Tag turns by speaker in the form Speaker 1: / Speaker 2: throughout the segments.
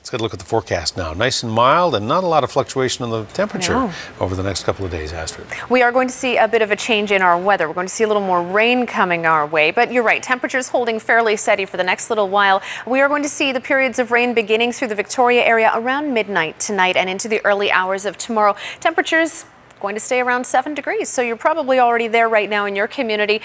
Speaker 1: Let's get a look at the forecast now. Nice and mild and not a lot of fluctuation in the temperature over the next couple of days, Astrid.
Speaker 2: We are going to see a bit of a change in our weather. We're going to see a little more rain coming our way, but you're right, temperatures holding fairly steady for the next little while. We are going to see the periods of rain beginning through the Victoria area around midnight tonight and into the early hours of tomorrow. Temperatures going to stay around 7 degrees, so you're probably already there right now in your community.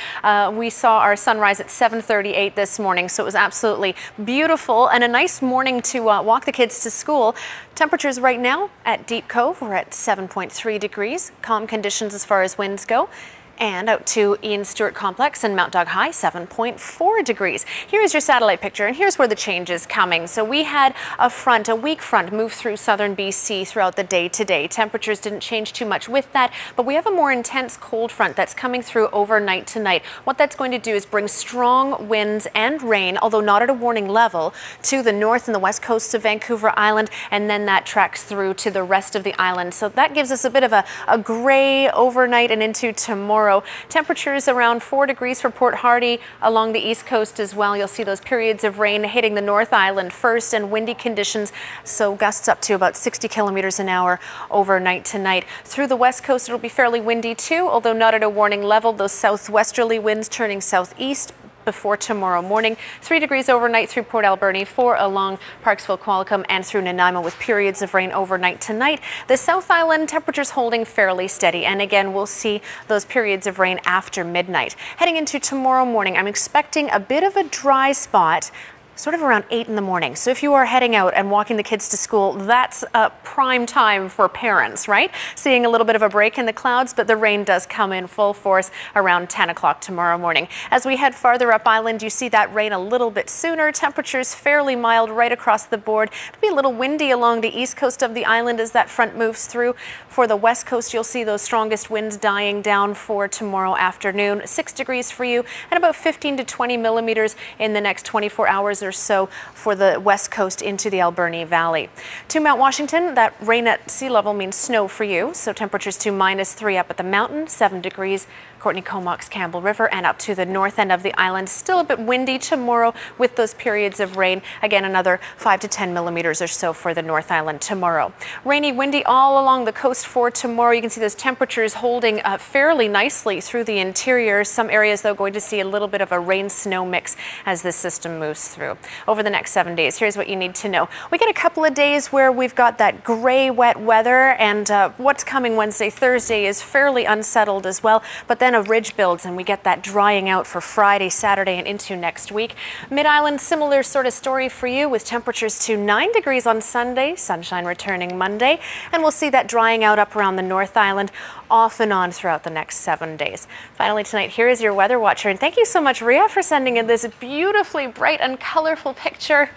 Speaker 2: We saw our sunrise at 7:38 this morning, so it was absolutely beautiful and a nice morning to walk the kids to school. Temperatures right now at Deep Cove, we're at 7.3 degrees. Calm conditions as far as winds go. And out to Ian Stewart Complex and Mount Dog High, 7.4 degrees. Here is your satellite picture, and here's where the change is coming. So we had a weak front move through southern BC throughout the day today. Temperatures didn't change too much with that, but we have a more intense cold front that's coming through overnight tonight. What that's going to do is bring strong winds and rain, although not at a warning level, to the north and the west coast of Vancouver Island, and then that tracks through to the rest of the island. So that gives us a bit of a gray overnight and into tomorrow. Temperatures around 4 degrees for Port Hardy along the east coast as well. You'll see those periods of rain hitting the North Island first and windy conditions, so gusts up to about 60 kilometers an hour overnight tonight. Through the west coast, it'll be fairly windy too, although not at a warning level. Those southwesterly winds turning southeast before tomorrow morning. 3 degrees overnight through Port Alberni, 4 along Parksville, Qualicum, and through Nanaimo with periods of rain overnight tonight. The South Island temperatures holding fairly steady, and again we'll see those periods of rain after midnight. Heading into tomorrow morning, I'm expecting a bit of a dry spot sort of around 8 in the morning. So if you are heading out and walking the kids to school, that's a prime time for parents, right? Seeing a little bit of a break in the clouds, but the rain does come in full force around 10 o'clock tomorrow morning. As we head farther up island, you see that rain a little bit sooner. Temperatures fairly mild right across the board. It'll be a little windy along the east coast of the island as that front moves through. For the west coast, you'll see those strongest winds dying down for tomorrow afternoon. 6 degrees for you and about 15 to 20 millimeters in the next 24 hours or so for the west coast into the Alberni Valley. To Mount Washington, that rain at sea level means snow for you, so temperatures to -3 up at the mountain, 7 degrees. Courtney Comox, Campbell River, and up to the north end of the island. Still a bit windy tomorrow with those periods of rain. Again, another 5 to 10 millimeters or so for the North Island tomorrow. Rainy, windy all along the coast for tomorrow. You can see those temperatures holding fairly nicely through the interior. Some areas, though, going to see a little bit of a rain-snow mix as this system moves through. Over the next 7 days, here's what you need to know. We get a couple of days where we've got that gray, wet weather, and what's coming Wednesday, Thursday is fairly unsettled as well, but then a ridge builds and we get that drying out for Friday, Saturday, and into next week. Mid-Island, similar sort of story for you with temperatures to 9 degrees on Sunday, sunshine returning Monday, and we'll see that drying out up around the North Island off and on throughout the next 7 days. Finally tonight, here is your weather watcher, and thank you so much, Ria, for sending in this beautifully bright and colorful picture,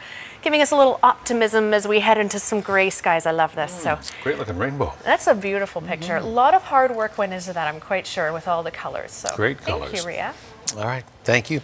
Speaker 2: giving us a little optimism as we head into some gray skies. I love this. So
Speaker 1: great looking rainbow.
Speaker 2: That's a beautiful picture. A lot of hard work went into that, I'm quite sure, with all the colors. So
Speaker 1: great colors.
Speaker 2: Thank you, Ria.
Speaker 1: All right, thank you.